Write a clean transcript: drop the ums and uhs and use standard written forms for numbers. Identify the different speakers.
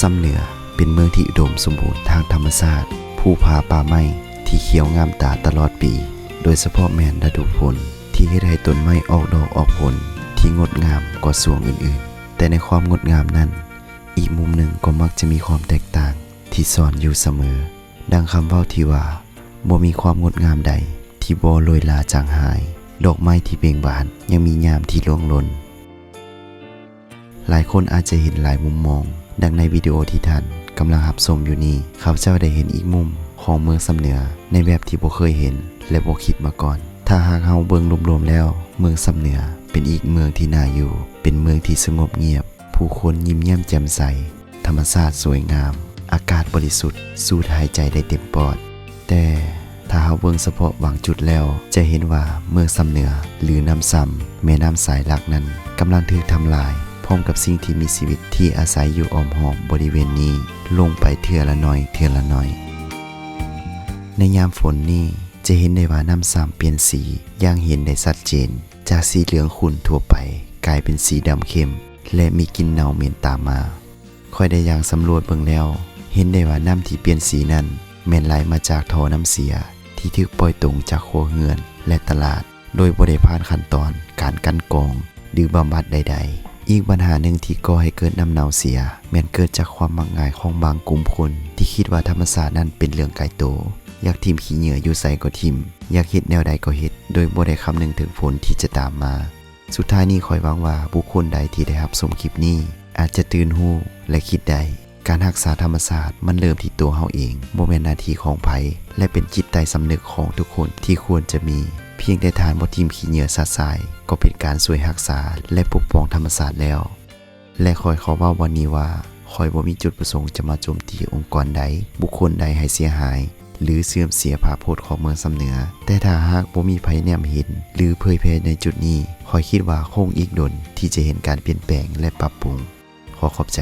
Speaker 1: ซ้ำเหนือเป็นเมืองที่อุดมสมบูรณ์ทางธรรมชาติภูผาป่าไม้ที่เขียวงามตาตลอดปีโดยเฉพาะแม่นฤดูฝนที่เฮ็ดให้ต้นไม้ออกดอกออกผลที่งดงามกว่าส่วงอื่นๆแต่ในความงดงามนั้นอีกมุมหนึ่งก็มักจะมีความแตกต่างที่ซ่อนอยู่เสมอดังคำเว้าที่ว่าบ่มีความงดงามใดที่บ่โรยลาจางหายดอกไม้ที่เบ่งบานยังมียามที่ร่วงหล่นหลายคนอาจจะเห็นหลายมุมมองดังในวิดีโอที่ท่านกำลังรับชมอยู่นี้ข้าพเจ้าได้เห็นอีกมุมของเมืองซ้ำเหนือในแบบที่บ่เคยเห็นและบ่คิดมาก่อนถ้าหากเฮาเบิ่งรวมๆแล้วเมืองซ้ำเหนือเป็นอีกเมืองที่น่าอยู่เป็นเมืองที่สงบเงียบผู้คนยิ้มแย้มแจ่มใสธรรมชาติสวยงามอากาศบริสุทธิ์สูดหายใจได้เต็มปอดแต่ถ้าเฮาเบิ่งเฉพาะบางจุดแล้วจะเห็นว่าเมืองซ้ำเหนือหรือน้ำซ้ำแม่น้ำสายหลักนั้นกำลังถูกทำลายพร้อมกับสิ่งที่มีชีวิตที่อาศัยอยู่อ้อมหอมบริเวณนี้ลงไปเทื่อละน้อยเทื่อละน้อยในยามฝนนี้จะเห็นได้ว่าน้ำซ้ำเปลี่ยนสีอย่างเห็นได้ชัดเจนจากสีเหลืองขุ่นทั่วไปกลายเป็นสีดำเข้มและมีกลิ่นเน่าเหม็นตามมาค่อยได้อย่างสำรวจเบิ่งแล้วเห็นได้ว่าน้ำที่เปลี่ยนสีนั้นแม่นไหลมาจากท่อน้ำเสียที่ถูกปล่อยตรงจากครัวเรือนและตลาดโดยบ่ได้ผ่านขั้นตอนการกั้นกรองหรือบำบัดใดๆอีกปัญหาหนึ่งที่ก่อให้เกิดน้ำเน่าเสียแม่นเกิดจากความมักง่ายของบางกลุ่มคนที่คิดว่าธรรมชาตินั้นเป็นเรื่องไกลตัวอยากทิ่มขี้เหงื่ออยู่ไสก็ทิ่มอยากเฮ็ดแนวใดก็เฮ็ดโดยบ่ได้คำนึงถึงผลที่จะตามมาสุดท้ายนี้ขอยหวังว่าบุคคลใดที่ได้รับชมคลิปนี้อาจจะตื่นรู้และคิดได้การรักษาธรรมชาติมันเริ่มที่ตัวเฮาเองบ่แม่นหน้าที่ของไผและเป็นจิตใต้สำนึกของทุกคนที่ควรจะมีเพียงแต่ทานบ่ทิ่มขี้เหงื่อสาดทรายก็เป็นการช่วยรักษาและปกป้องธรรมชาติแล้วและขอเว้าวันนี้ว่าขอยบ่มีจุดประสงค์จะมาโจมตีองค์กรใดบุคคลใดให้เสียหายหรือเสื่อมเสียภาพพจน์ของเมืองซ้ำเหนือแต่ถ้าหากบ่มีไผแนมเห็นหรือเผยแพร่ในจุดนี้ขอยคิดว่าคงอีกดนที่จะเห็นการเปลี่ยนแปลงและปรับปรุงขอบใจ